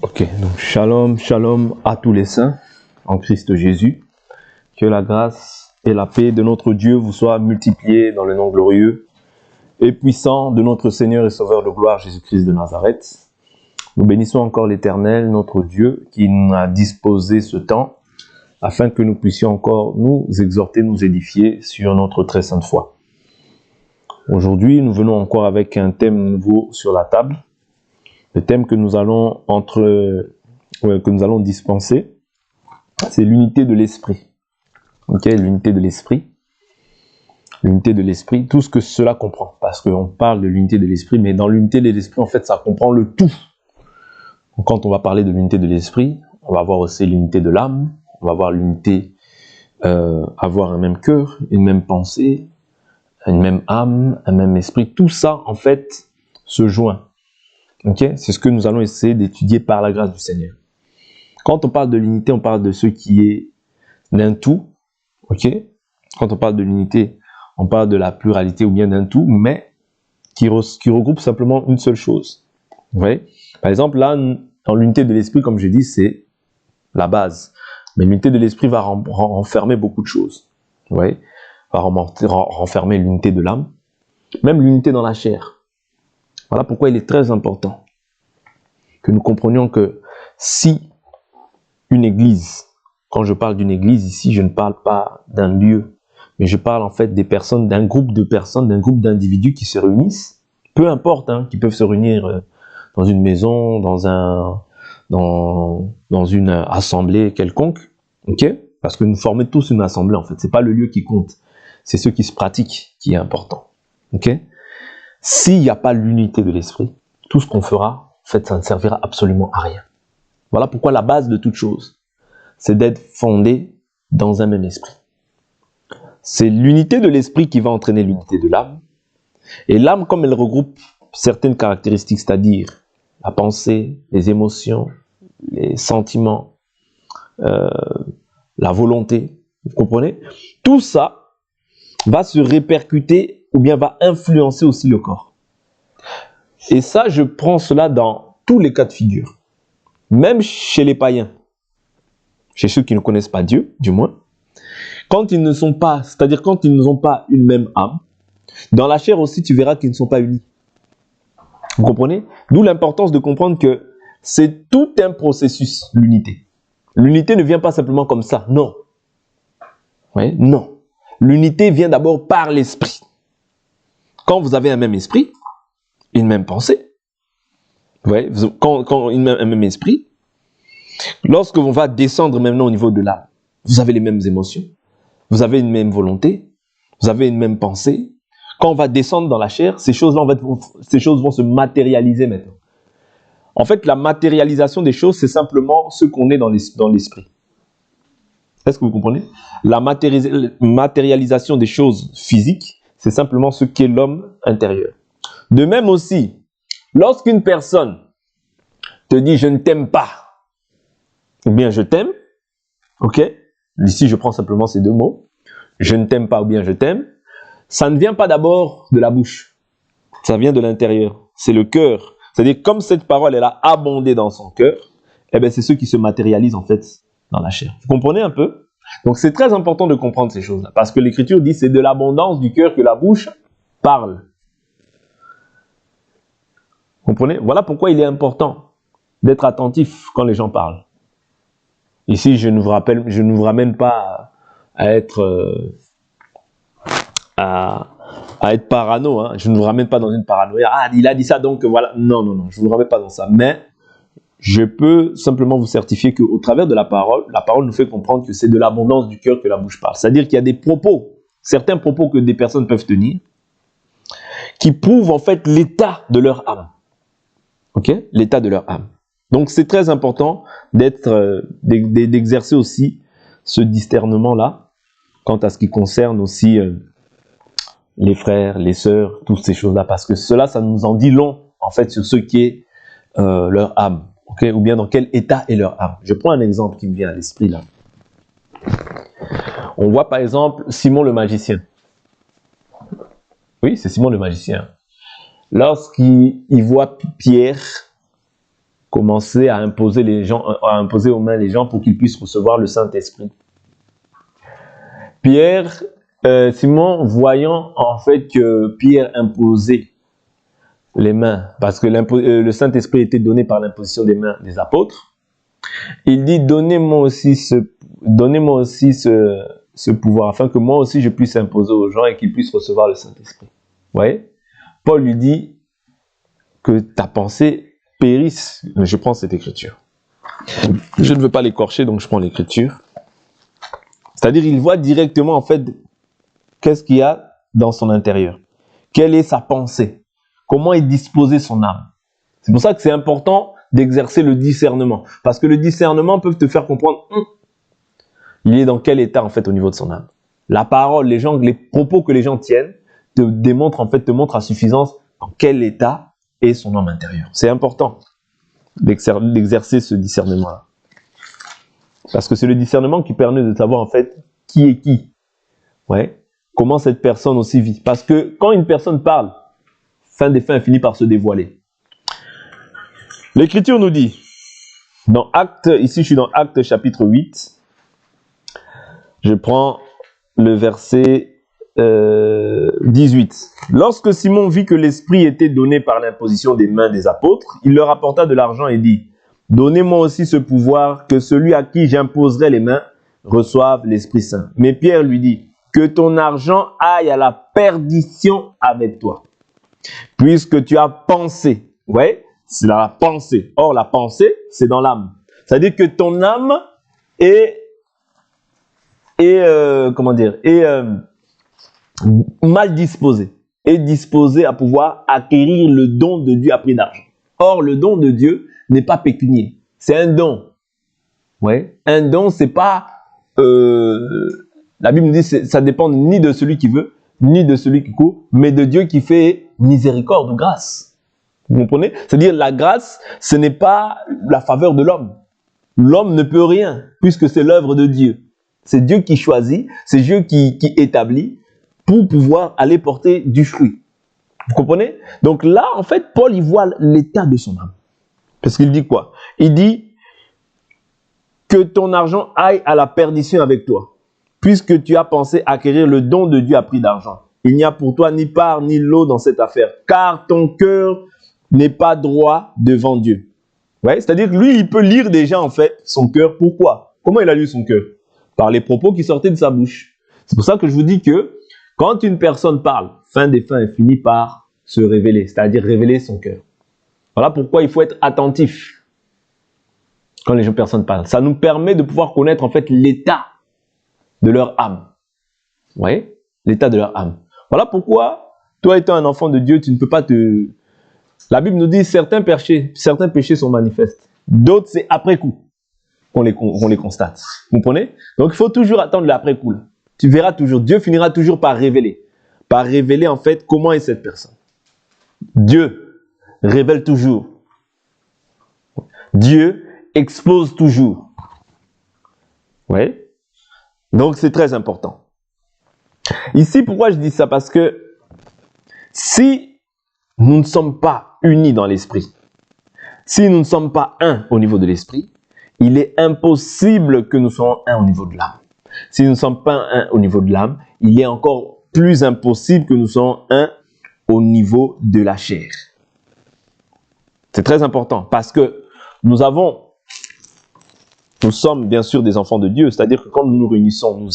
Ok, donc shalom, shalom à tous les saints en Christ Jésus. Que la grâce et la paix de notre Dieu vous soient multipliées dans le nom glorieux et puissant de notre Seigneur et Sauveur de gloire Jésus-Christ de Nazareth. Nous bénissons encore l'Éternel, notre Dieu, qui nous a disposé ce temps afin que nous puissions encore nous exhorter, nous édifier sur notre très sainte foi. Aujourd'hui, nous venons encore avec un thème nouveau sur la table. Le thème que nous allons dispenser, c'est l'unité de l'esprit. Ok, l'unité de l'esprit. L'unité de l'esprit, tout ce que cela comprend. Parce qu'on parle de l'unité de l'esprit, mais dans l'unité de l'esprit, en fait, ça comprend le tout. Donc, quand on va parler de l'unité de l'esprit, on va voir aussi l'unité de l'âme, on va voir l'unité, avoir un même cœur, une même pensée, une même âme, un même esprit. Tout ça, en fait, se joint. Okay? C'est ce que nous allons essayer d'étudier par la grâce du Seigneur. Quand on parle de l'unité, on parle de ce qui est d'un tout. Okay? Quand on parle de l'unité, on parle de la pluralité ou bien d'un tout, mais qui regroupe simplement une seule chose. Vous voyez? Par exemple, là, dans l'unité de l'esprit, comme je dis, c'est la base. Mais l'unité de l'esprit va renfermer beaucoup de choses. Vous voyez? Va renfermer l'unité de l'âme, même l'unité dans la chair. Voilà pourquoi il est très important que nous comprenions que si une église, quand je parle d'une église ici, je ne parle pas d'un lieu, mais je parle en fait des personnes, d'un groupe de personnes, d'un groupe d'individus qui se réunissent, peu importe, qui peuvent se réunir dans une maison, dans une assemblée quelconque, ok? Parce que nous formons tous une assemblée en fait, c'est pas le lieu qui compte, c'est ce qui se pratique qui est important, ok? S'il n'y a pas l'unité de l'esprit, tout ce qu'on fera, en fait, ça ne servira absolument à rien. Voilà pourquoi la base de toute chose, c'est d'être fondé dans un même esprit. C'est l'unité de l'esprit qui va entraîner l'unité de l'âme. Et l'âme, comme elle regroupe certaines caractéristiques, c'est-à-dire la pensée, les émotions, les sentiments, la volonté, vous comprenez? Tout ça va se répercuter ou bien va influencer aussi le corps. Et ça, je prends cela dans tous les cas de figure. Même chez les païens, chez ceux qui ne connaissent pas Dieu, du moins, quand ils ne sont pas, c'est-à-dire quand ils n'ont pas une même âme, dans la chair aussi, tu verras qu'ils ne sont pas unis. Vous comprenez? D'où l'importance de comprendre que c'est tout un processus, l'unité. L'unité ne vient pas simplement comme ça, non. Oui, non. L'unité vient d'abord par l'esprit. Quand vous avez un même esprit, une même pensée, ouais, quand un même esprit, lorsque on va descendre maintenant au niveau de l'âme, vous avez les mêmes émotions, vous avez une même volonté, vous avez une même pensée. Quand on va descendre dans la chair, ces choses vont se matérialiser maintenant. En fait, la matérialisation des choses, c'est simplement ce qu'on est dans l'esprit. Est-ce que vous comprenez? La matérialisation des choses physiques, c'est simplement ce qu'est l'homme intérieur. De même aussi, lorsqu'une personne te dit « je ne t'aime pas », ou bien « je t'aime », ok? Ici, je prends simplement ces deux mots. « Je ne t'aime pas » ou bien « je t'aime », ça ne vient pas d'abord de la bouche. Ça vient de l'intérieur. C'est le cœur. C'est-à-dire, comme cette parole, elle a abondé dans son cœur, eh bien, c'est ce qui se matérialise, en fait, dans la chair. Vous comprenez un peu? Donc, c'est très important de comprendre ces choses-là. Parce que l'Écriture dit, c'est de l'abondance du cœur que la bouche parle. Vous comprenez? Voilà pourquoi il est important d'être attentif quand les gens parlent. Ici, je ne vous ramène pas à être parano. Je ne vous ramène pas dans une paranoïa. Ah, il a dit ça, donc voilà. Non, je ne vous ramène pas dans ça. Mais je peux simplement vous certifier qu'au travers de la parole nous fait comprendre que c'est de l'abondance du cœur que la bouche parle. C'est-à-dire qu'il y a des propos, certains propos que des personnes peuvent tenir, qui prouvent en fait l'état de leur âme. Ok? L'état de leur âme. Donc c'est très important d'exercer aussi ce discernement-là quant à ce qui concerne aussi les frères, les sœurs, toutes ces choses-là, parce que cela, ça nous en dit long en fait sur ce qui est leur âme, okay? Ou bien dans quel état est leur âme. Je prends un exemple qui me vient à l'esprit là. On voit par exemple Simon le magicien. Oui, c'est Simon le magicien. Lorsqu'il voit Pierre commencer à imposer aux mains les gens pour qu'ils puissent recevoir le Saint-Esprit. Simon, voyant en fait que Pierre imposait les mains, parce que le Saint-Esprit était donné par l'imposition des mains des apôtres, il dit, donnez-moi aussi ce pouvoir, afin que moi aussi je puisse imposer aux gens et qu'ils puissent recevoir le Saint-Esprit. Vous voyez? Paul lui dit que ta pensée périsse. Je prends cette écriture. Je ne veux pas l'écorcher, donc je prends l'écriture. C'est-à-dire, il voit directement, en fait, qu'est-ce qu'il y a dans son intérieur. Quelle est sa pensée? Comment est disposée son âme? C'est pour ça que c'est important d'exercer le discernement. Parce que le discernement peut te faire comprendre il est dans quel état, en fait, au niveau de son âme. La parole, les propos que les gens tiennent te montrent à suffisance dans quel état est son âme intérieure. C'est important d'exercer ce discernement-là. Parce que c'est le discernement qui permet de savoir, en fait, qui est qui. Ouais. Comment cette personne aussi vit. Parce que quand une personne parle, fin des fins finit par se dévoiler. L'Écriture nous dit, ici je suis dans Actes chapitre 8, je prends le verset 18. Lorsque Simon vit que l'Esprit était donné par l'imposition des mains des apôtres, il leur apporta de l'argent et dit, donnez-moi aussi ce pouvoir que celui à qui j'imposerai les mains reçoive l'Esprit Saint. Mais Pierre lui dit, que ton argent aille à la perdition avec toi, puisque tu as pensé. Ouais, c'est dans la pensée. Or, la pensée, c'est dans l'âme. C'est-à-dire que ton âme est mal disposée. Est disposée à pouvoir acquérir le don de Dieu à prix d'argent. Or, le don de Dieu n'est pas pécunier. C'est un don. Ouais. Un don, c'est pas... la Bible nous dit que ça dépend ni de celui qui veut, ni de celui qui court, mais de Dieu qui fait miséricorde ou grâce. Vous comprenez? C'est-à-dire la grâce, ce n'est pas la faveur de l'homme. L'homme ne peut rien, puisque c'est l'œuvre de Dieu. C'est Dieu qui choisit, c'est Dieu qui établit pour pouvoir aller porter du fruit. Vous comprenez? Donc là, en fait, Paul, il voit l'état de son âme. Parce qu'il dit quoi? Il dit que ton argent aille à la perdition avec toi, puisque tu as pensé acquérir le don de Dieu à prix d'argent. Il n'y a pour toi ni part ni lot dans cette affaire, car ton cœur n'est pas droit devant Dieu. Ouais, c'est-à-dire que lui, il peut lire déjà, en fait, son cœur. Pourquoi? Comment il a lu son cœur? Par les propos qui sortaient de sa bouche. C'est pour ça que je vous dis que quand une personne parle, fin des fins, elle finit par se révéler, c'est-à-dire révéler son cœur. Voilà pourquoi il faut être attentif quand les personnes parlent. Ça nous permet de pouvoir connaître, en fait, l'état de leur âme. Vous voyez? L'état de leur âme. Voilà pourquoi, toi étant un enfant de Dieu, tu ne peux pas te... La Bible nous dit certains péchés sont manifestes. D'autres, c'est après coup qu'on les constate. Vous comprenez? Donc, il faut toujours attendre l'après coup. Tu verras toujours, Dieu finira toujours par révéler. Par révéler, en fait, comment est cette personne. Dieu révèle toujours. Dieu expose toujours. Vous voyez? Donc, c'est très important. Ici, pourquoi je dis ça? Parce que si nous ne sommes pas unis dans l'esprit, si nous ne sommes pas un au niveau de l'esprit, il est impossible que nous soyons un au niveau de l'âme. Si nous ne sommes pas un au niveau de l'âme, il est encore plus impossible que nous soyons un au niveau de la chair. C'est très important parce que nous sommes bien sûr des enfants de Dieu, c'est-à-dire que quand nous nous réunissons,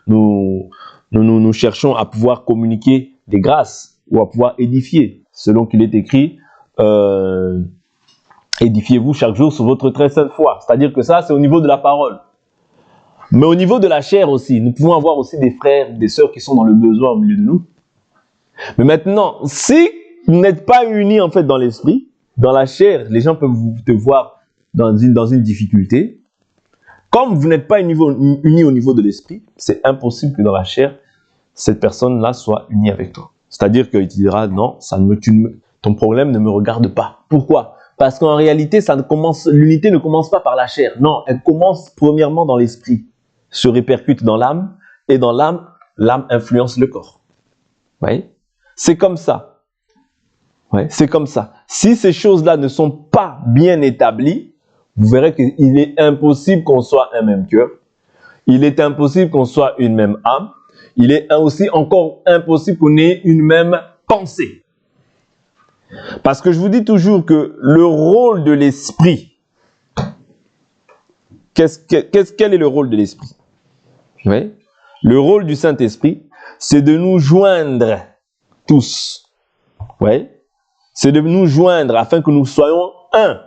nous cherchons à pouvoir communiquer des grâces ou à pouvoir édifier, selon qu'il est écrit, édifiez-vous chaque jour sur votre très sainte foi. C'est-à-dire que ça, c'est au niveau de la parole. Mais au niveau de la chair aussi, nous pouvons avoir aussi des frères, des sœurs qui sont dans le besoin au milieu de nous. Mais maintenant, si vous n'êtes pas unis en fait dans l'esprit, dans la chair, les gens peuvent te voir dans une difficulté. Comme vous n'êtes pas unis au niveau de l'esprit, c'est impossible que dans la chair, cette personne-là soit unie avec toi. C'est-à-dire qu'il te dira, non, ton problème ne me regarde pas. Pourquoi? Parce qu'en réalité, l'unité ne commence pas par la chair. Non, elle commence premièrement dans l'esprit, se répercute dans l'âme, et dans l'âme influence le corps. Vous voyez? C'est comme ça. Ouais, c'est comme ça. Si ces choses-là ne sont pas bien établies, vous verrez qu'il est impossible qu'on soit un même cœur. Il est impossible qu'on soit une même âme. Il est aussi encore impossible qu'on ait une même pensée. Parce que je vous dis toujours que le rôle de l'esprit, quel est le rôle de l'esprit? Oui. Le rôle du Saint-Esprit, c'est de nous joindre tous. Oui. C'est de nous joindre afin que nous soyons un.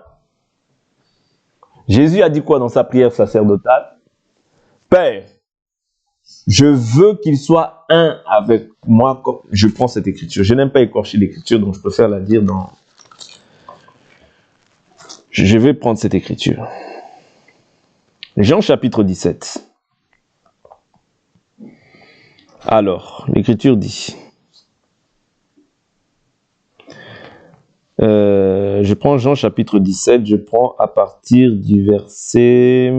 Jésus a dit quoi dans sa prière sacerdotale? Père, je veux qu'il soit un avec moi. Je prends cette écriture. Je n'aime pas écorcher l'écriture, donc je préfère la dire dans... Je vais prendre cette écriture. Jean chapitre 17. Alors, l'écriture dit... je prends Jean chapitre 17, je prends à partir du verset...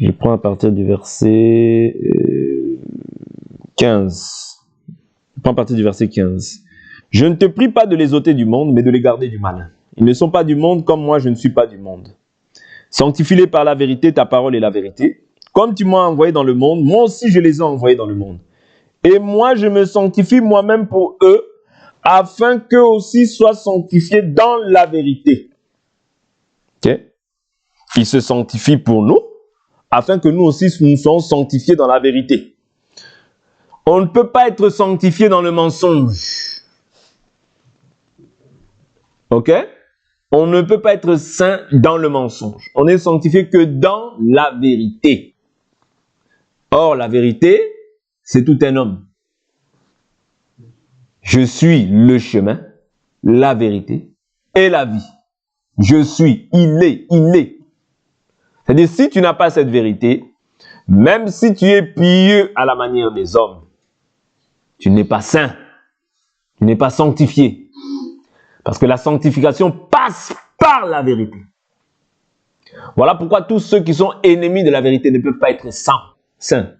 Je prends à partir du verset 15. Je prends à partir du verset 15. Je ne te prie pas de les ôter du monde, mais de les garder du malin. Ils ne sont pas du monde, comme moi je ne suis pas du monde. Sanctifie-les par la vérité, ta parole est la vérité. Comme tu m'as envoyé dans le monde, moi aussi je les ai envoyés dans le monde. Et moi je me sanctifie moi-même pour eux, afin qu'eux aussi soient sanctifiés dans la vérité. Ok? Ils se sanctifient pour nous, afin que nous aussi nous soyons sanctifiés dans la vérité. On ne peut pas être sanctifié dans le mensonge. Ok? On ne peut pas être saint dans le mensonge. On est sanctifié que dans la vérité. Or, la vérité, c'est tout un homme. Je suis le chemin, la vérité et la vie. Je suis, il est. C'est-à-dire, si tu n'as pas cette vérité, même si tu es pieux à la manière des hommes, tu n'es pas saint, tu n'es pas sanctifié. Parce que la sanctification passe par la vérité. Voilà pourquoi tous ceux qui sont ennemis de la vérité ne peuvent pas être saints.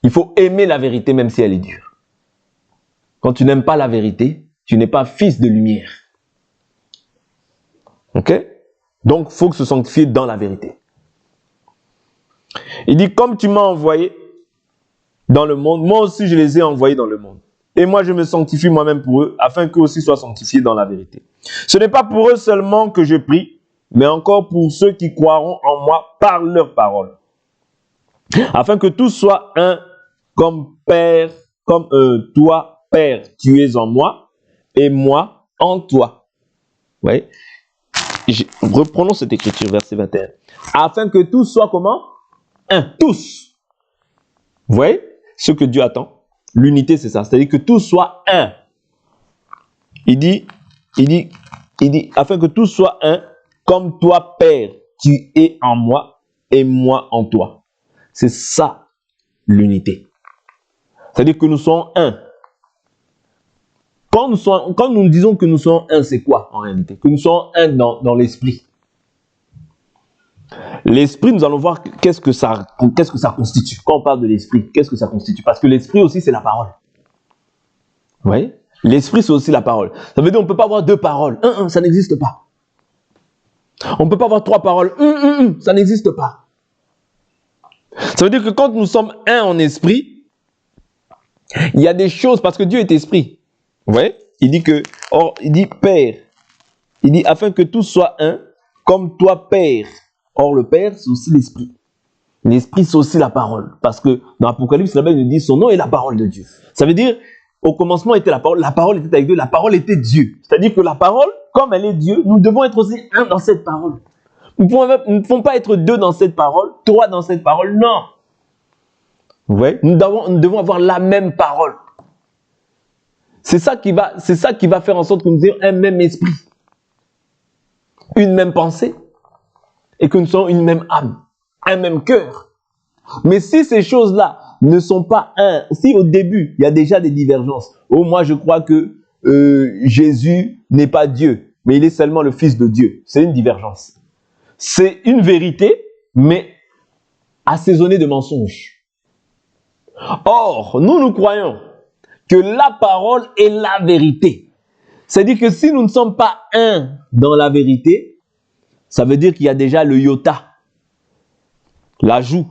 Il faut aimer la vérité même si elle est dure. Quand tu n'aimes pas la vérité, tu n'es pas fils de lumière. Ok? Donc, il faut se sanctifier dans la vérité. Il dit, comme tu m'as envoyé dans le monde, moi aussi je les ai envoyés dans le monde. Et moi je me sanctifie moi-même pour eux, afin qu'eux aussi soient sanctifiés dans la vérité. Ce n'est pas pour eux seulement que je prie, mais encore pour ceux qui croiront en moi par leur parole. Afin que tous soient un, comme toi, Père, tu es en moi, et moi en toi. Ouais. Reprenons cette écriture, verset 21. Afin que tous soient comment? Un, tous. Vous voyez ce que Dieu attend? L'unité, c'est ça. C'est-à-dire que tous soient un. Il dit, afin que tous soient un, comme toi, Père, tu es en moi et moi en toi. C'est ça, l'unité. C'est-à-dire que nous sommes un. Quand nous disons que nous sommes un, c'est quoi en réalité? Que nous sommes un dans l'esprit. L'esprit, nous allons voir qu'est-ce que ça constitue. Quand on parle de l'esprit, qu'est-ce que ça constitue? Parce que l'esprit aussi, c'est la parole. Vous voyez? L'esprit, c'est aussi la parole. Ça veut dire qu'on ne peut pas avoir deux paroles. Ça n'existe pas. On ne peut pas avoir trois paroles. Ça n'existe pas. Ça veut dire que quand nous sommes un en esprit, il y a des choses, parce que Dieu est esprit. Vous voyez? Il dit Père. Il dit afin que tous soient un, comme toi, Père. Or, le Père, c'est aussi l'Esprit. L'Esprit, c'est aussi la parole. Parce que dans l'Apocalypse, la Bible nous dit son nom est la parole de Dieu. Ça veut dire, au commencement était la parole était avec Dieu, la parole était Dieu. C'est-à-dire que la parole, comme elle est Dieu, nous devons être aussi un dans cette parole. Nous ne pouvons pas être deux dans cette parole, trois dans cette parole, non. Vous voyez? Nous devons avoir la même parole. C'est ça qui va faire en sorte que nous ayons un même esprit, une même pensée, et que nous soyons une même âme, un même cœur. Mais si ces choses-là ne sont pas un, si au début, il y a déjà des divergences, moi je crois que Jésus n'est pas Dieu, mais il est seulement le Fils de Dieu, c'est une divergence. C'est une vérité, mais assaisonnée de mensonges. Or, nous croyons que la parole est la vérité. C'est-à-dire que si nous ne sommes pas un dans la vérité, ça veut dire qu'il y a déjà le iota, l'ajout,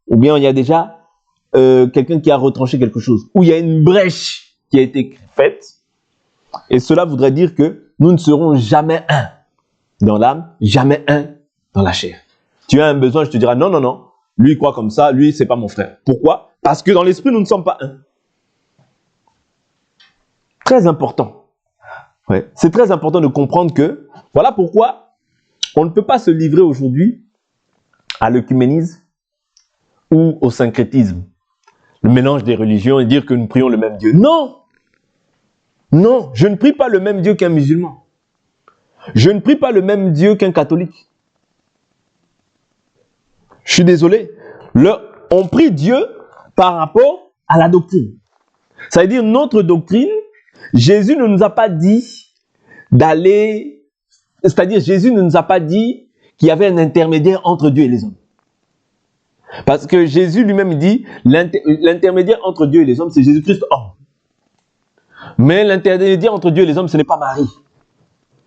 ou bien il y a déjà quelqu'un qui a retranché quelque chose, ou il y a une brèche qui a été faite, et cela voudrait dire que nous ne serons jamais un dans l'âme, jamais un dans la chair. Tu as un besoin, je te dirai non, non, non, lui il croit comme ça, lui c'est pas mon frère. Pourquoi? Parce que dans l'esprit nous ne sommes pas un. Très important. Ouais. C'est très important de comprendre que, voilà pourquoi on ne peut pas se livrer aujourd'hui à l'œcuménisme ou au syncrétisme, le mélange des religions et dire que nous prions le même Dieu. Non! Non, je ne prie pas le même Dieu qu'un musulman. Je ne prie pas le même Dieu qu'un catholique. Je suis désolé. On prie Dieu par rapport à la doctrine. Ça veut dire notre doctrine, Jésus ne nous a pas dit d'aller, c'est-à-dire Jésus ne nous a pas dit qu'il y avait un intermédiaire entre Dieu et les hommes. Parce que Jésus lui-même dit, l'intermédiaire entre Dieu et les hommes, c'est Jésus-Christ homme. Mais l'intermédiaire entre Dieu et les hommes, ce n'est pas Marie.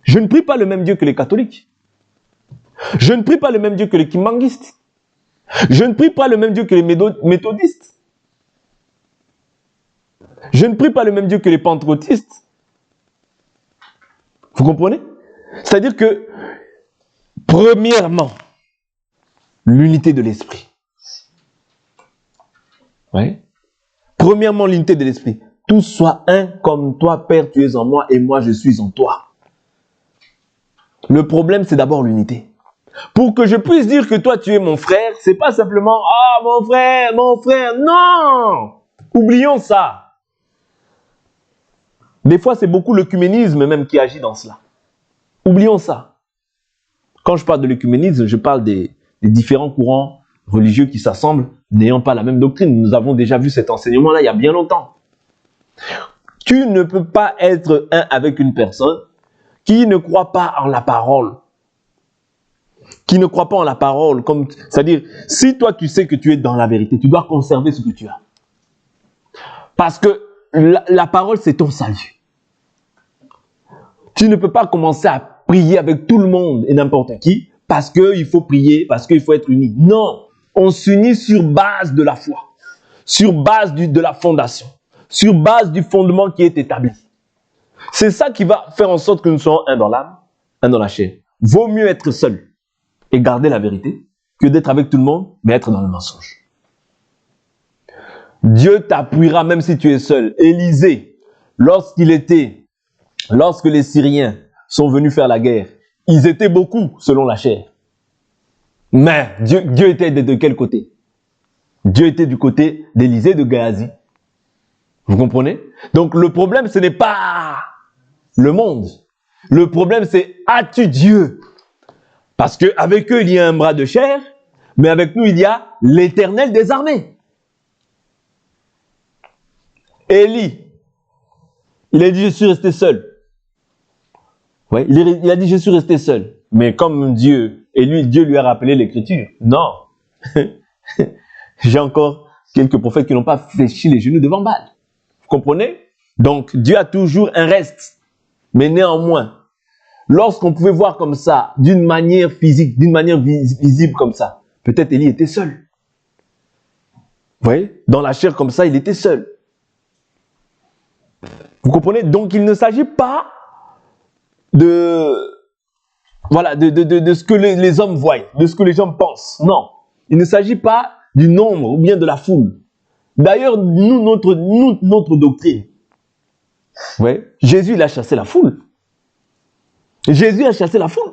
Je ne prie pas le même Dieu que les catholiques. Je ne prie pas le même Dieu que les kimbanguistes. Je ne prie pas le même Dieu que les méthodistes. Je ne prie pas le même Dieu que les pentecôtistes. Vous comprenez? C'est-à-dire que, premièrement, l'unité de l'esprit. Oui. Premièrement, l'unité de l'esprit. Tous soient un comme toi, Père, tu es en moi et moi, je suis en toi. Le problème, c'est d'abord l'unité. Pour que je puisse dire que toi, tu es mon frère, c'est pas simplement « Ah, mon frère, non !» Oublions ça. Des fois, c'est beaucoup l'œcuménisme même qui agit dans cela. Oublions ça. Quand je parle de l'œcuménisme, je parle des différents courants religieux qui s'assemblent n'ayant pas la même doctrine. Nous avons déjà vu cet enseignement-là il y a bien longtemps. Tu ne peux pas être un avec une personne qui ne croit pas en la parole. Qui ne croit pas en la parole. C'est-à-dire, si toi tu sais que tu es dans la vérité, tu dois conserver ce que tu as. Parce que la parole, c'est ton salut. Tu ne peux pas commencer à prier avec tout le monde et n'importe qui parce qu'il faut prier, parce qu'il faut être uni. Non, on s'unit sur base de la foi, sur base de la fondation, sur base du fondement qui est établi. C'est ça qui va faire en sorte que nous soyons un dans l'âme, un dans la chair. Vaut mieux être seul et garder la vérité que d'être avec tout le monde, mais être dans le mensonge. Dieu t'appuiera même si tu es seul. Élisée, lorsque les Syriens sont venus faire la guerre, ils étaient beaucoup selon la chair. Mais Dieu était de quel côté? Dieu était du côté d'Élisée, de Géasi. Vous comprenez? Donc le problème, ce n'est pas le monde. Le problème, c'est as-tu Dieu? Parce qu'avec eux, il y a un bras de chair, mais avec nous, il y a l'Éternel des armées. Élie, il a dit, je suis resté seul. Ouais, il a dit, je suis resté seul. Mais comme Dieu lui a rappelé l'écriture. Non. J'ai encore quelques prophètes qui n'ont pas fléchi les genoux devant Baal. Vous comprenez? Donc, Dieu a toujours un reste. Mais néanmoins, lorsqu'on pouvait voir comme ça, d'une manière physique, d'une manière visible comme ça, peut-être Élie était seul. Vous voyez? Dans la chair comme ça, il était seul. Vous comprenez? Donc, il ne s'agit pas de ce que les hommes voient, de ce que les hommes pensent. Non. Il ne s'agit pas du nombre ou bien de la foule. D'ailleurs, notre doctrine, ouais, Jésus, il a chassé la foule. Jésus a chassé la foule.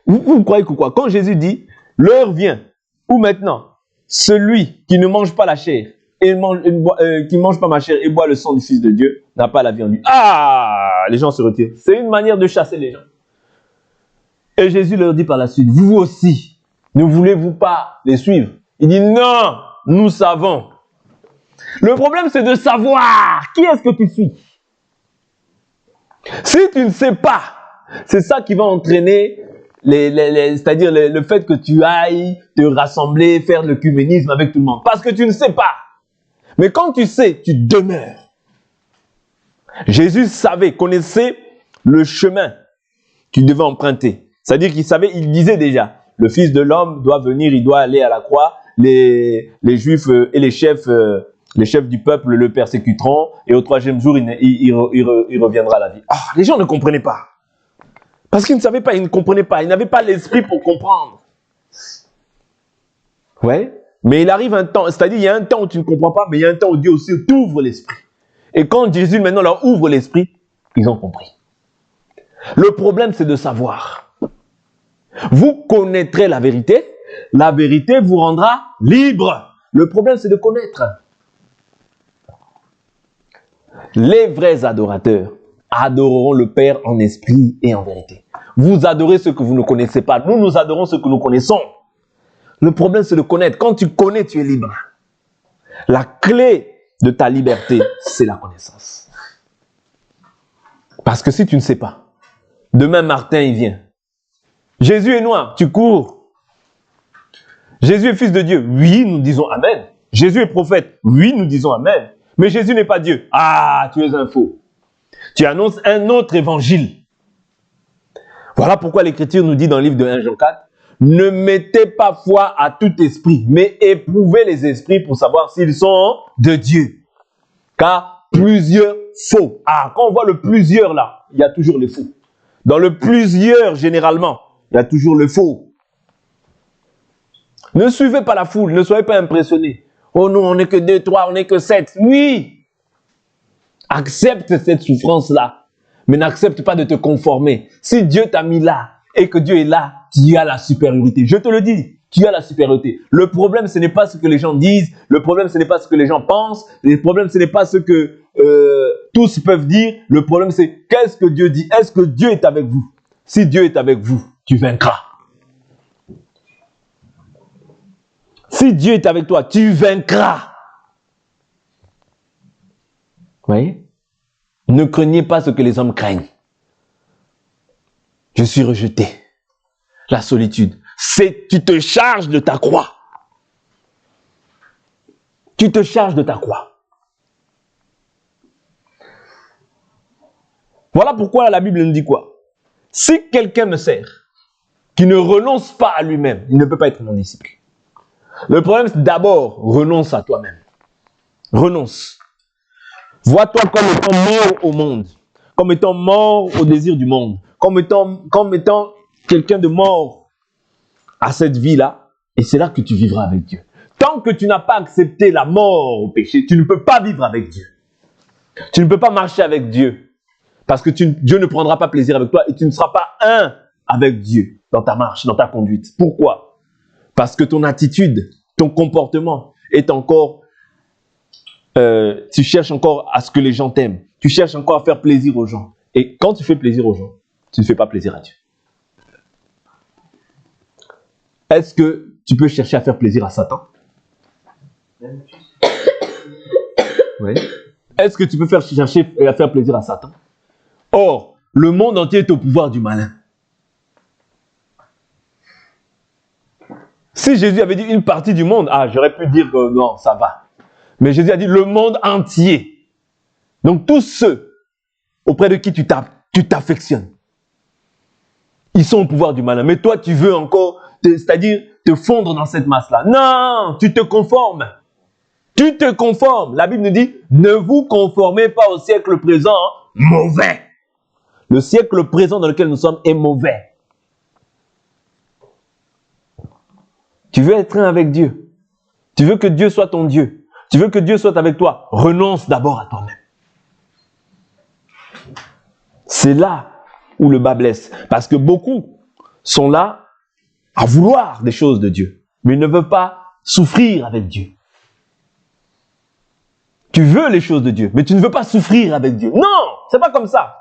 Vous croyez que quoi? Quand Jésus dit, l'heure vient, ou maintenant, celui qui ne mange pas la chair, qui ne mange pas ma chair et boit le sang du Fils de Dieu, n'a pas la vie en lui. Ah, les gens se retirent. C'est une manière de chasser les gens. Et Jésus leur dit par la suite, vous aussi, ne voulez-vous pas les suivre? Il dit, non, nous savons. Le problème, c'est de savoir qui est-ce que tu suis. Si tu ne sais pas, c'est ça qui va entraîner, c'est-à-dire le fait que tu ailles te rassembler, faire l'œcuménisme avec tout le monde. Parce que tu ne sais pas. Mais quand tu sais, tu demeures. Jésus savait, connaissait le chemin qu'il devait emprunter. C'est-à-dire qu'il savait, il disait déjà, le Fils de l'homme doit venir, il doit aller à la croix, les Juifs et les chefs du peuple le persécuteront, et au 3e jour, il reviendra à la vie. Les gens ne comprenaient pas. Parce qu'ils ne savaient pas, ils ne comprenaient pas, ils n'avaient pas l'esprit pour comprendre. Ouais. Mais il arrive un temps, c'est-à-dire il y a un temps où tu ne comprends pas, mais il y a un temps où Dieu aussi t'ouvre l'esprit. Et quand Jésus maintenant leur ouvre l'esprit, ils ont compris. Le problème, c'est de savoir. Vous connaîtrez la vérité vous rendra libre. Le problème, c'est de connaître. Les vrais adorateurs adoreront le Père en esprit et en vérité. Vous adorez ce que vous ne connaissez pas. Nous adorons ce que nous connaissons. Le problème, c'est de connaître. Quand tu connais, tu es libre. La clé de ta liberté, c'est la connaissance. Parce que si tu ne sais pas, demain, Martin, il vient. Jésus est noir, tu cours. Jésus est fils de Dieu. Oui, nous disons Amen. Jésus est prophète. Oui, nous disons Amen. Mais Jésus n'est pas Dieu. Ah, tu es un faux. Tu annonces un autre évangile. Voilà pourquoi l'Écriture nous dit dans le livre de 1 Jean 4, ne mettez pas foi à tout esprit, mais éprouvez les esprits pour savoir s'ils sont de Dieu. Car plusieurs faux. Quand on voit le plusieurs là, il y a toujours les faux. Dans le plusieurs, généralement, il y a toujours le faux. Ne suivez pas la foule, ne soyez pas impressionnés. Oh non, on n'est que 2, 3, on n'est que 7. Oui! Accepte cette souffrance-là, mais n'accepte pas de te conformer. Si Dieu t'a mis là, et que Dieu est là, tu as la supériorité. Je te le dis, tu as la supériorité. Le problème, ce n'est pas ce que les gens disent. Le problème, ce n'est pas ce que les gens pensent. Le problème, ce n'est pas ce que tous peuvent dire. Le problème, c'est qu'est-ce que Dieu dit? Est-ce que Dieu est avec vous? Si Dieu est avec vous, tu vaincras. Si Dieu est avec toi, tu vaincras. Vous voyez? Ne craignez pas ce que les hommes craignent. Je suis rejeté. La solitude. C'est tu te charges de ta croix. Tu te charges de ta croix. Voilà pourquoi la Bible nous dit quoi? Si quelqu'un me sert, qui ne renonce pas à lui-même, il ne peut pas être mon disciple. Le problème, c'est d'abord, renonce à toi-même. Renonce. Vois-toi comme étant mort au monde, comme étant mort au désir du monde, comme étant quelqu'un de mort à cette vie-là, et c'est là que tu vivras avec Dieu. Tant que tu n'as pas accepté la mort au péché, tu ne peux pas vivre avec Dieu. Tu ne peux pas marcher avec Dieu, parce que Dieu ne prendra pas plaisir avec toi et tu ne seras pas un avec Dieu dans ta marche, dans ta conduite. Pourquoi? Parce que ton attitude, ton comportement est encore... tu cherches encore à ce que les gens t'aiment. Tu cherches encore à faire plaisir aux gens. Et quand tu fais plaisir aux gens, tu ne fais pas plaisir à Dieu. Est-ce que tu peux chercher à faire plaisir à Satan? Oui. Est-ce que tu peux chercher à faire plaisir à Satan? Or, le monde entier est au pouvoir du malin. Si Jésus avait dit une partie du monde, j'aurais pu dire que non, ça va. Mais Jésus a dit le monde entier. Donc tous ceux auprès de qui tu t'affectionnes, ils sont au pouvoir du malin. Mais toi, tu veux encore, c'est-à-dire te fondre dans cette masse-là. Non, tu te conformes. Tu te conformes. La Bible nous dit, ne vous conformez pas au siècle présent, mauvais. Le siècle présent dans lequel nous sommes est mauvais. Tu veux être un avec Dieu. Tu veux que Dieu soit ton Dieu. Tu veux que Dieu soit avec toi. Renonce d'abord à toi-même. C'est là où le bas blesse. Parce que beaucoup sont là à vouloir des choses de Dieu. Mais ils ne veulent pas souffrir avec Dieu. Tu veux les choses de Dieu, mais tu ne veux pas souffrir avec Dieu. Non, c'est pas comme ça.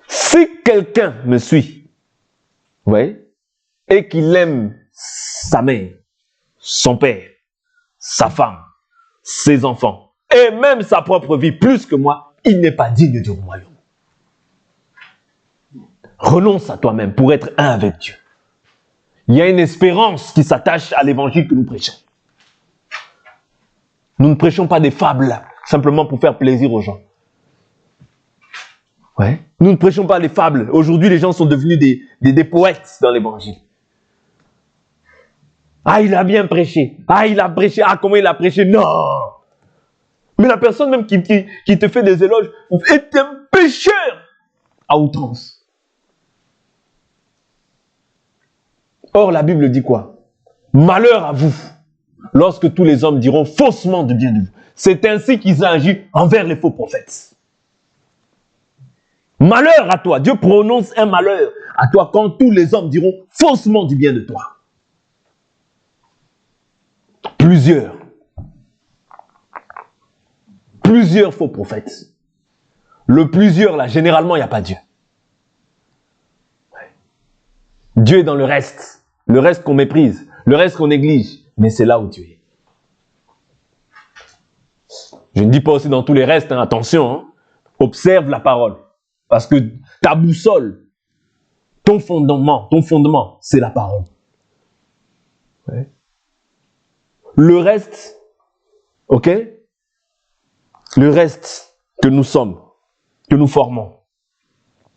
Si quelqu'un me suit, vous voyez, et qu'il aime sa mère, son père, sa femme, ses enfants, et même sa propre vie plus que moi, il n'est pas digne du royaume. Renonce à toi-même pour être un avec Dieu. Il y a une espérance qui s'attache à l'évangile que nous prêchons. Nous ne prêchons pas des fables, simplement pour faire plaisir aux gens. Ouais. Nous ne prêchons pas les fables. Aujourd'hui, les gens sont devenus des poètes dans l'évangile. Ah, il a bien prêché. Ah, il a prêché. Ah, comment il a prêché? Non! Mais la personne même qui te fait des éloges est un pécheur à outrance. Or, la Bible dit quoi? Malheur à vous, lorsque tous les hommes diront faussement de bien de vous. C'est ainsi qu'ils ont agi envers les faux prophètes. Malheur à toi. Dieu prononce un malheur à toi quand tous les hommes diront faussement du bien de toi. Plusieurs faux prophètes. Le plusieurs, là, généralement, il n'y a pas Dieu. Dieu est dans le reste. Le reste qu'on méprise, le reste qu'on néglige. Mais c'est là où Dieu est. Je ne dis pas aussi dans tous les restes, hein, attention. Hein. Observe la parole. Parce que ta boussole, ton fondement, c'est la parole. Ouais. Le reste, ok? Le reste que nous sommes, que nous formons,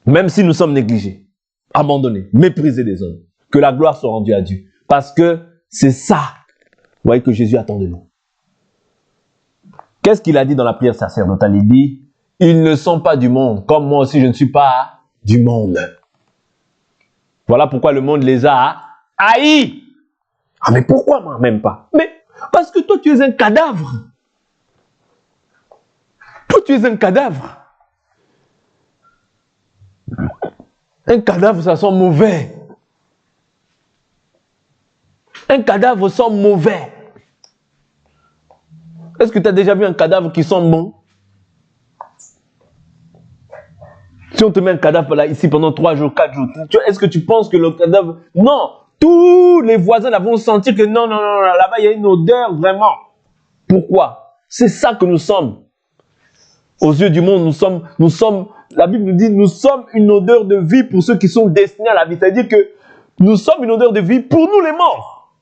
même si nous sommes négligés, abandonnés, méprisés des hommes, que la gloire soit rendue à Dieu. Parce que c'est ça, vous voyez, que Jésus attend de nous. Qu'est-ce qu'il a dit dans la prière sacerdotale? Il dit, ils ne sont pas du monde, comme moi aussi je ne suis pas du monde. Voilà pourquoi le monde les a haïs. Ah mais pourquoi moi même pas? Mais parce que toi tu es un cadavre. Toi tu es un cadavre. Un cadavre ça sent mauvais. Un cadavre sent mauvais. Est-ce que tu as déjà vu un cadavre qui sent bon? Si on te met un cadavre là, ici pendant 3 jours, 4 jours, est-ce que tu penses que le cadavre... Non! Tous les voisins là vont sentir que non, là-bas il y a une odeur vraiment. Pourquoi? C'est ça que nous sommes. Aux yeux du monde, nous sommes, la Bible nous dit, nous sommes une odeur de vie pour ceux qui sont destinés à la vie. C'est-à-dire que nous sommes une odeur de vie pour nous les morts.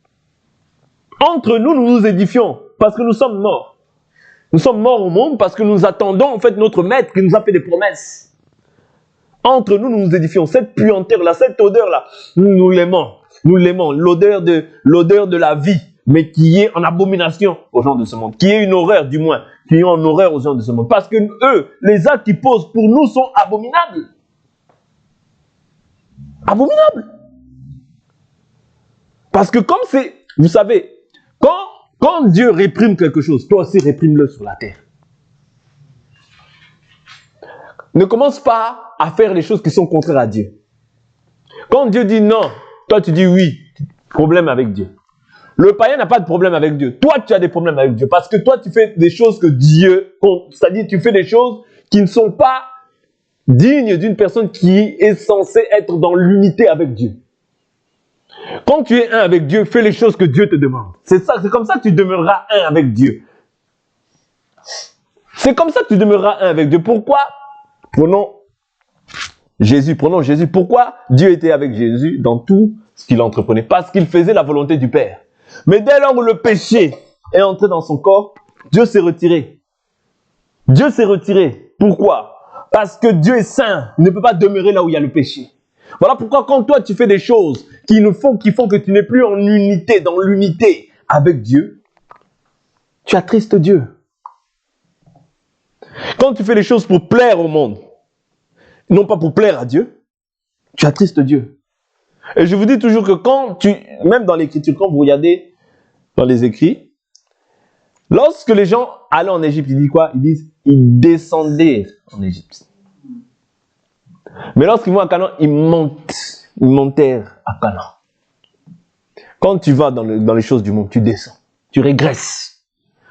Entre nous, nous nous édifions parce que nous sommes morts. Nous sommes morts au monde parce que nous attendons en fait notre maître qui nous a fait des promesses. Entre nous, nous nous édifions. Cette puanteur-là, cette odeur-là, nous l'aimons. Nous l'aimons. L'odeur de la vie, mais qui est en abomination aux gens de ce monde. Qui est une horreur, du moins. Qui est en horreur aux gens de ce monde. Parce que eux, les actes qu'ils posent pour nous sont abominables. Abominables. Parce que comme c'est... Vous savez, quand Dieu réprime quelque chose, toi aussi réprime-le sur la terre. Ne commence pas à faire les choses qui sont contraires à Dieu. Quand Dieu dit non, toi tu dis oui, problème avec Dieu. Le païen n'a pas de problème avec Dieu. Toi tu as des problèmes avec Dieu parce que toi tu fais des choses que Dieu compte. C'est-à-dire tu fais des choses qui ne sont pas dignes d'une personne qui est censée être dans l'unité avec Dieu. Quand tu es un avec Dieu, fais les choses que Dieu te demande. C'est comme ça que tu demeureras un avec Dieu. C'est comme ça que tu demeureras un avec Dieu. Pourquoi? Prenons Jésus. Pourquoi Dieu était avec Jésus dans tout ce qu'il entreprenait? Parce qu'il faisait la volonté du Père. Mais dès lors où le péché est entré dans son corps, Dieu s'est retiré. Dieu s'est retiré. Pourquoi? Parce que Dieu est saint. Il ne peut pas demeurer là où il y a le péché. Voilà pourquoi quand toi tu fais des choses qui font que tu n'es plus en unité, dans l'unité avec Dieu, tu attristes Dieu. Quand tu fais les choses pour plaire au monde, non pas pour plaire à Dieu, tu attristes Dieu. Et je vous dis toujours que même dans l'écriture, quand vous regardez dans les écrits, lorsque les gens allaient en Égypte, ils disent quoi? Ils disent, ils descendaient en Égypte. Mais lorsqu'ils vont à Canaan, ils montèrent à Canaan. Quand tu vas dans les choses du monde, tu descends, tu régresses.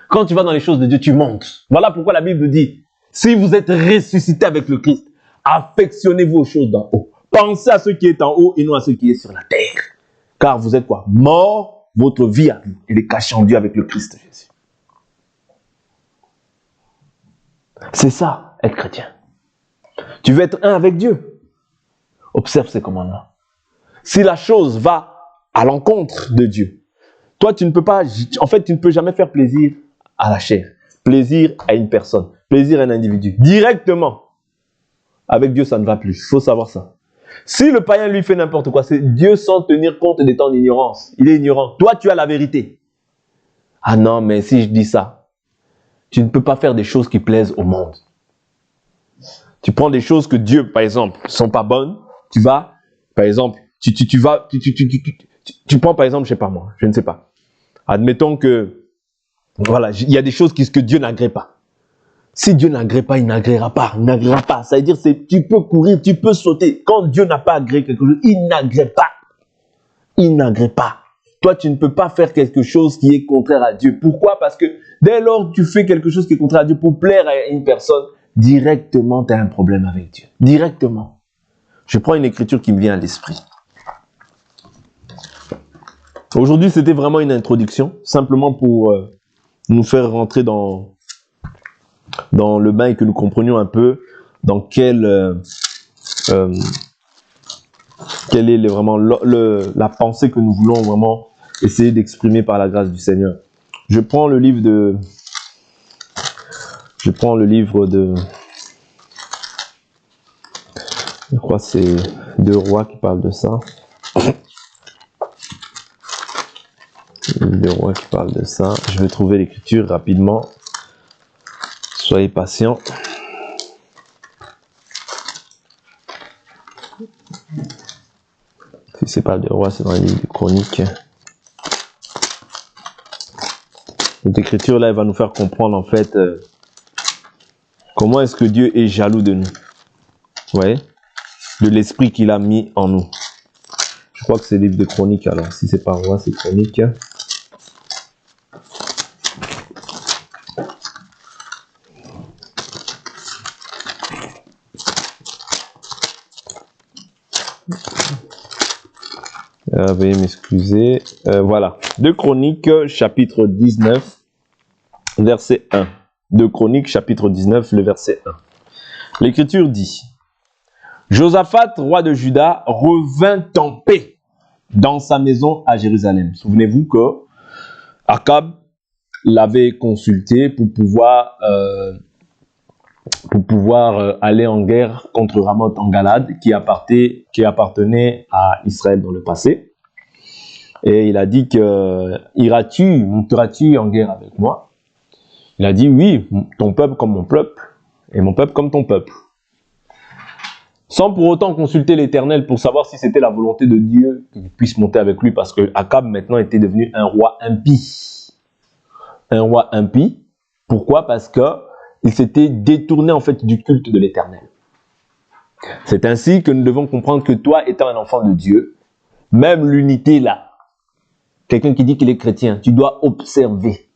Quand tu vas dans les choses de Dieu, tu montes. Voilà pourquoi la Bible dit, si vous êtes ressuscité avec le Christ, affectionnez-vous aux choses d'en haut. Pensez à ce qui est en haut et non à ce qui est sur la terre. Car vous êtes quoi? Mort, votre vie à vous. Elle est cachée en Dieu avec le Christ Jésus. C'est ça, être chrétien. Tu veux être un avec Dieu. Observe ses commandements. Si la chose va à l'encontre de Dieu, toi tu ne peux pas, en fait tu ne peux jamais faire plaisir à la chair, plaisir à une personne, plaisir à un individu. Directement. Avec Dieu, ça ne va plus. Il faut savoir ça. Si le païen lui fait n'importe quoi, c'est Dieu sans tenir compte de ton ignorance. Il est ignorant. Toi, tu as la vérité. Ah non, mais si je dis ça, tu ne peux pas faire des choses qui plaisent au monde. Tu prends des choses que Dieu, par exemple, ne sont pas bonnes. Tu vas, par exemple, tu prends par exemple, je ne sais pas moi, je ne sais pas. Admettons que, voilà, il y a des choses que Dieu n'agrée pas. Si Dieu n'agrée pas, il n'agréera pas. Il n'agréera pas. Ça veut dire que tu peux courir, tu peux sauter. Quand Dieu n'a pas agréé quelque chose, il n'agrée pas. Il n'agrée pas. Toi, tu ne peux pas faire quelque chose qui est contraire à Dieu. Pourquoi? Parce que dès lors que tu fais quelque chose qui est contraire à Dieu pour plaire à une personne, directement, tu as un problème avec Dieu. Directement. Je prends une écriture qui me vient à l'esprit. Aujourd'hui, c'était vraiment une introduction, simplement pour nous faire rentrer dans le bain et que nous comprenions un peu dans quelle est vraiment la pensée que nous voulons vraiment essayer d'exprimer par la grâce du Seigneur. Je prends le livre de je crois que c'est 2 Rois qui parle de ça. 2 Rois qui parle de ça. Je vais trouver l'écriture rapidement. Soyez patients. Si c'est pas 2 Rois, c'est dans les livres de Chroniques. Cette écriture là, elle va nous faire comprendre en fait comment est-ce que Dieu est jaloux de nous. Vous voyez? De l'esprit qu'il a mis en nous. Je crois que c'est le livre de Chroniques alors. Si c'est pas Roi, c'est Chroniques. Veuillez m'excuser. Voilà. 2 Chroniques, chapitre 19, verset 1. 2 Chroniques, chapitre 19, le verset 1. L'Écriture dit: Josaphat, roi de Juda, revint en paix dans sa maison à Jérusalem. Souvenez-vous que Akab l'avait consulté pour pouvoir aller en guerre contre Ramoth en Galade, qui appartenait à Israël dans le passé. Et il a dit que monteras-tu en guerre avec moi? Il a dit oui, ton peuple comme mon peuple, et mon peuple comme ton peuple. Sans pour autant consulter l'Éternel pour savoir si c'était la volonté de Dieu qu'il puisse monter avec lui, parce que Akab maintenant était devenu un roi impie. Un roi impie. Pourquoi? Parce que il s'était détourné en fait du culte de l'Éternel. C'est ainsi que nous devons comprendre que toi, étant un enfant de Dieu, même l'unité là, quelqu'un qui dit qu'il est chrétien, tu dois observer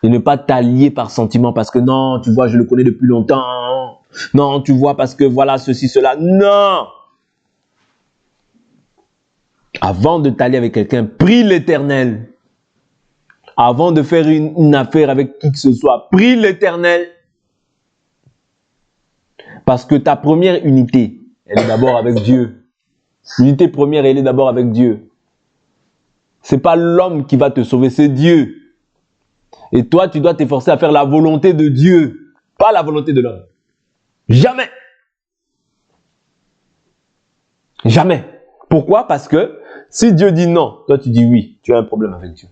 et ne pas t'allier par sentiment parce que non, tu vois, je le connais depuis longtemps. Non, tu vois, parce que voilà, ceci, cela. Non! Avant de t'allier avec quelqu'un, prie l'Éternel. Avant de faire une affaire avec qui que ce soit, prie l'Éternel. Parce que ta première unité, elle est d'abord avec Dieu. L'unité première, elle est d'abord avec Dieu. C'est pas l'homme qui va te sauver, c'est Dieu. Et toi, tu dois t'efforcer à faire la volonté de Dieu, pas la volonté de l'homme. Jamais. Jamais. Pourquoi? Parce que si Dieu dit non, toi tu dis oui, tu as un problème avec Dieu.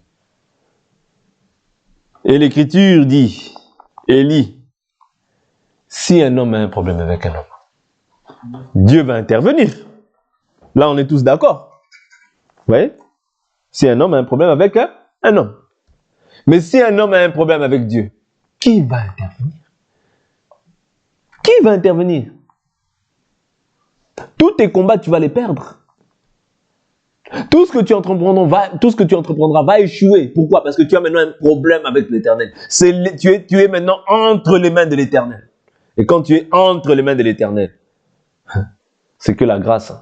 Et l'Écriture dit, Élie, si un homme a un problème avec un homme, Dieu va intervenir. Là, on est tous d'accord. Vous voyez? Si un homme a un problème avec un homme. Mais si un homme a un problème avec Dieu, qui va intervenir? Qui va intervenir? Tous tes combats, tu vas les perdre. Tout ce que tu entreprendras va échouer. Pourquoi? Parce que tu as maintenant un problème avec l'Éternel. Tu es maintenant entre les mains de l'Éternel. Et quand tu es entre les mains de l'Éternel, c'est que la grâce.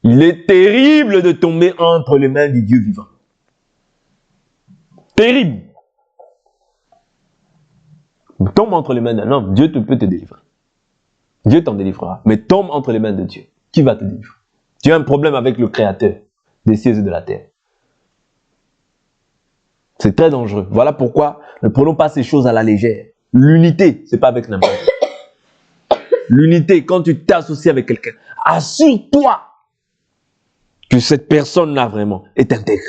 Il est terrible de tomber entre les mains du Dieu vivant. Terrible. Tombe entre les mains d'un homme, Dieu peut te délivrer. Dieu t'en délivrera. Mais tombe entre les mains de Dieu. Qui va te délivrer? Tu as un problème avec le Créateur des cieux et de la terre. C'est très dangereux. Voilà pourquoi ne prenons pas ces choses à la légère. L'unité, c'est pas avec n'importe qui. L'unité, quand tu t'associes avec quelqu'un, assure-toi que cette personne-là vraiment est intègre.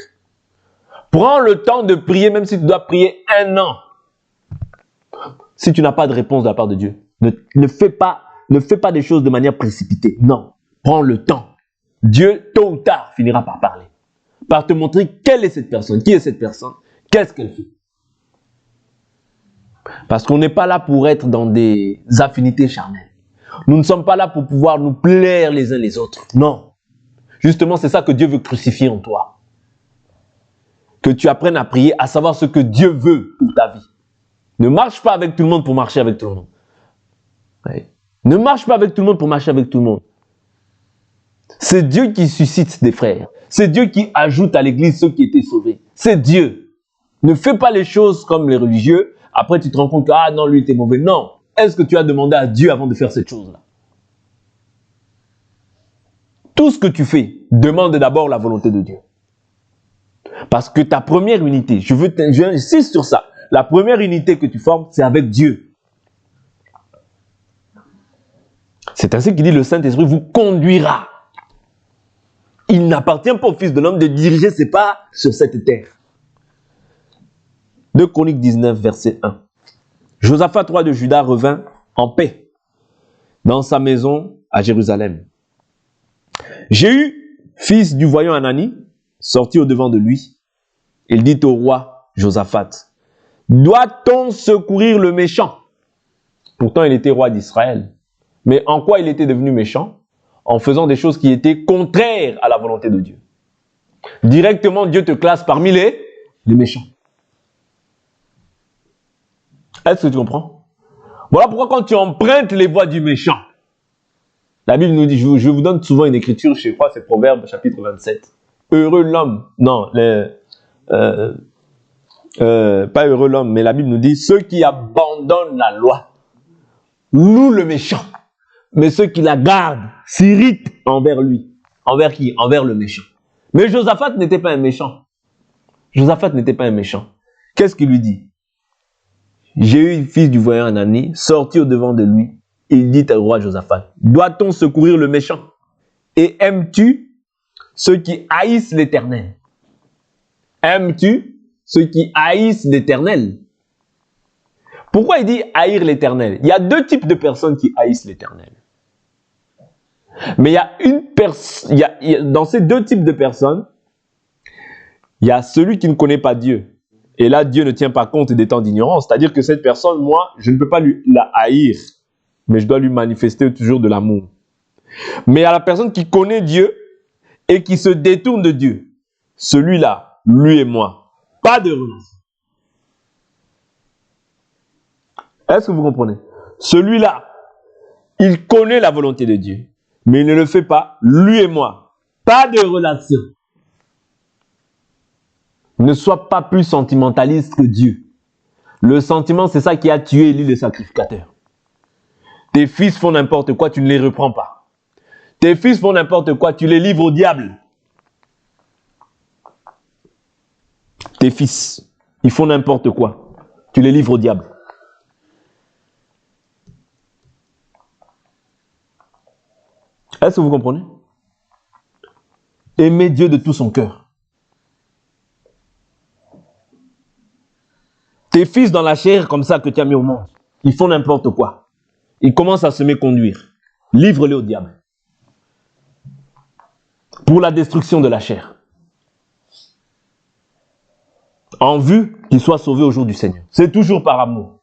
Prends le temps de prier, même si tu dois prier 1 an. Si tu n'as pas de réponse de la part de Dieu, ne fais pas des choses de manière précipitée. Non, prends le temps. Dieu, tôt ou tard, finira par parler. Par te montrer quelle est cette personne, qui est cette personne, qu'est-ce qu'elle fait. Parce qu'on n'est pas là pour être dans des affinités charnelles. Nous ne sommes pas là pour pouvoir nous plaire les uns les autres. Non. Justement, c'est ça que Dieu veut crucifier en toi. Que tu apprennes à prier, à savoir ce que Dieu veut pour ta vie. Ne marche pas avec tout le monde pour marcher avec tout le monde. Ouais. Ne marche pas avec tout le monde pour marcher avec tout le monde. C'est Dieu qui suscite des frères. C'est Dieu qui ajoute à l'église ceux qui étaient sauvés. C'est Dieu. Ne fais pas les choses comme les religieux. Après, tu te rends compte que, ah non, lui était mauvais. Non. Est-ce que tu as demandé à Dieu avant de faire cette chose-là? Tout ce que tu fais, demande d'abord la volonté de Dieu. Parce que ta première unité, j'insiste sur ça, la première unité que tu formes, c'est avec Dieu. C'est ainsi qu'il dit, le Saint-Esprit vous conduira. Il n'appartient pas au Fils de l'homme de diriger ses pas sur cette terre. 2 Chroniques 19, verset 1. Josaphat, roi de Juda, revint en paix dans sa maison à Jérusalem. Jéhu, fils du voyant Anani, sortit au-devant de lui. Il dit au roi Josaphat, doit-on secourir le méchant? Pourtant, il était roi d'Israël. Mais en quoi il était devenu méchant? En faisant des choses qui étaient contraires à la volonté de Dieu. Directement, Dieu te classe parmi les méchants. Est-ce que tu comprends? Voilà pourquoi quand tu empruntes les voies du méchant, la Bible nous dit, je vous donne souvent une écriture, je crois, c'est Proverbe chapitre 27. Heureux l'homme, non, pas heureux l'homme, mais la Bible nous dit, ceux qui abandonnent la loi louent le méchant, mais ceux qui la gardent s'irritent envers lui. Envers qui? Envers le méchant. Mais Josaphat n'était pas un méchant. Josaphat n'était pas un méchant. Qu'est-ce qu'il lui dit? Jéhu, fils du voyant Anani, sortit au-devant de lui. Il dit au roi Josaphat, doit-on secourir le méchant? Et aimes-tu ceux qui haïssent l'Éternel? Aimes-tu ceux qui haïssent l'Éternel? Pourquoi il dit haïr l'Éternel? Il y a 2 types de personnes qui haïssent l'Éternel. Mais il y a dans ces 2 types de personnes, il y a celui qui ne connaît pas Dieu. Et là, Dieu ne tient pas compte des temps d'ignorance. C'est-à-dire que cette personne, moi, je ne peux pas la haïr, mais je dois lui manifester toujours de l'amour. Mais il y a la personne qui connaît Dieu et qui se détourne de Dieu. Celui-là, lui et moi, pas de relation. Est-ce que vous comprenez? Celui-là, il connaît la volonté de Dieu, mais il ne le fait pas, lui et moi. Pas de relation. Ne sois pas plus sentimentaliste que Dieu. Le sentiment, c'est ça qui a tué Élie le sacrificateur. Tes fils font n'importe quoi, tu ne les reprends pas. Tes fils font n'importe quoi, tu les livres au diable. Tes fils, ils font n'importe quoi, tu les livres au diable. Est-ce que vous comprenez? Aimer Dieu de tout son cœur. Tes fils dans la chair comme ça que tu as mis au monde, ils font n'importe quoi. Ils commencent à se méconduire. Livre-les au diable. Pour la destruction de la chair. En vue qu'ils soient sauvés au jour du Seigneur. C'est toujours par amour.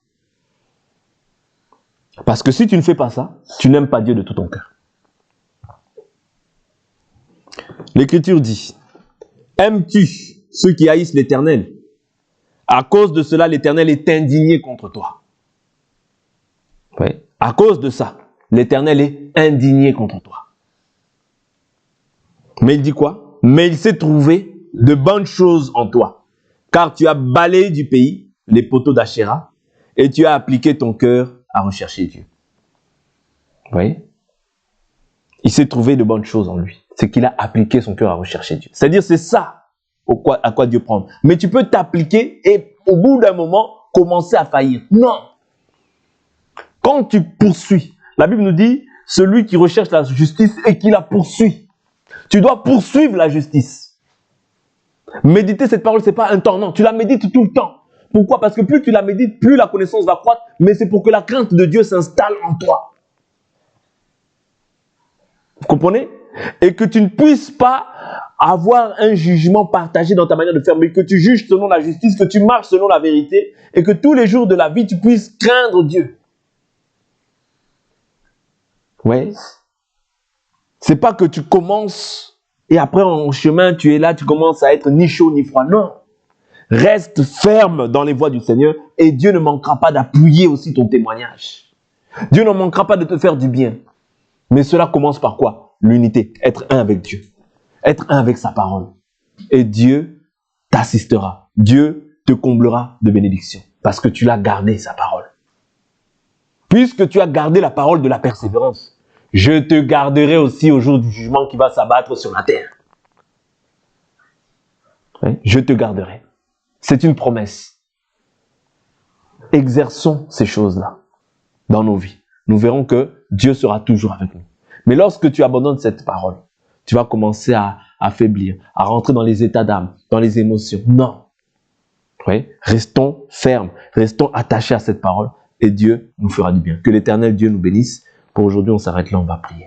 Parce que si tu ne fais pas ça, tu n'aimes pas Dieu de tout ton cœur. L'Écriture dit, aimes-tu ceux qui haïssent l'Éternel? À cause de cela, l'Éternel est indigné contre toi. Oui. À cause de ça, l'Éternel est indigné contre toi. Mais il dit quoi? Mais il s'est trouvé de bonnes choses en toi, car tu as balayé du pays les poteaux d'Achéra et tu as appliqué ton cœur à rechercher Dieu. Vous voyez? Il s'est trouvé de bonnes choses en lui. C'est qu'il a appliqué son cœur à rechercher Dieu. C'est-à-dire, c'est ça à quoi Dieu prend. Mais tu peux t'appliquer et au bout d'un moment, commencer à faillir. Non. Quand tu poursuis, la Bible nous dit, celui qui recherche la justice et qui la poursuit. Tu dois poursuivre la justice. Méditer cette parole, ce n'est pas un temps, non. Tu la médites tout le temps. Pourquoi? Parce que plus tu la médites, plus la connaissance va croître, mais c'est pour que la crainte de Dieu s'installe en toi. Vous comprenez? Et que tu ne puisses pas avoir un jugement partagé dans ta manière de faire, mais que tu juges selon la justice, que tu marches selon la vérité, et que tous les jours de la vie, tu puisses craindre Dieu. Ouais. C'est pas que tu commences et après en chemin, tu es là, tu commences à être ni chaud ni froid. Non. Reste ferme dans les voies du Seigneur et Dieu ne manquera pas d'appuyer aussi ton témoignage. Dieu ne manquera pas de te faire du bien. Mais cela commence par quoi? L'unité. Être un avec Dieu. Être un avec sa parole. Et Dieu t'assistera. Dieu te comblera de bénédictions. Parce que tu l'as gardé, sa parole. Puisque tu as gardé la parole de la persévérance, je te garderai aussi au jour du jugement qui va s'abattre sur la terre. Je te garderai. C'est une promesse. Exerçons ces choses-là dans nos vies. Nous verrons que Dieu sera toujours avec nous. Mais lorsque tu abandonnes cette parole, tu vas commencer à affaiblir, à rentrer dans les états d'âme, dans les émotions. Non. Oui? Restons fermes, restons attachés à cette parole et Dieu nous fera du bien. Que l'Éternel Dieu nous bénisse. Pour aujourd'hui, on s'arrête là, on va prier.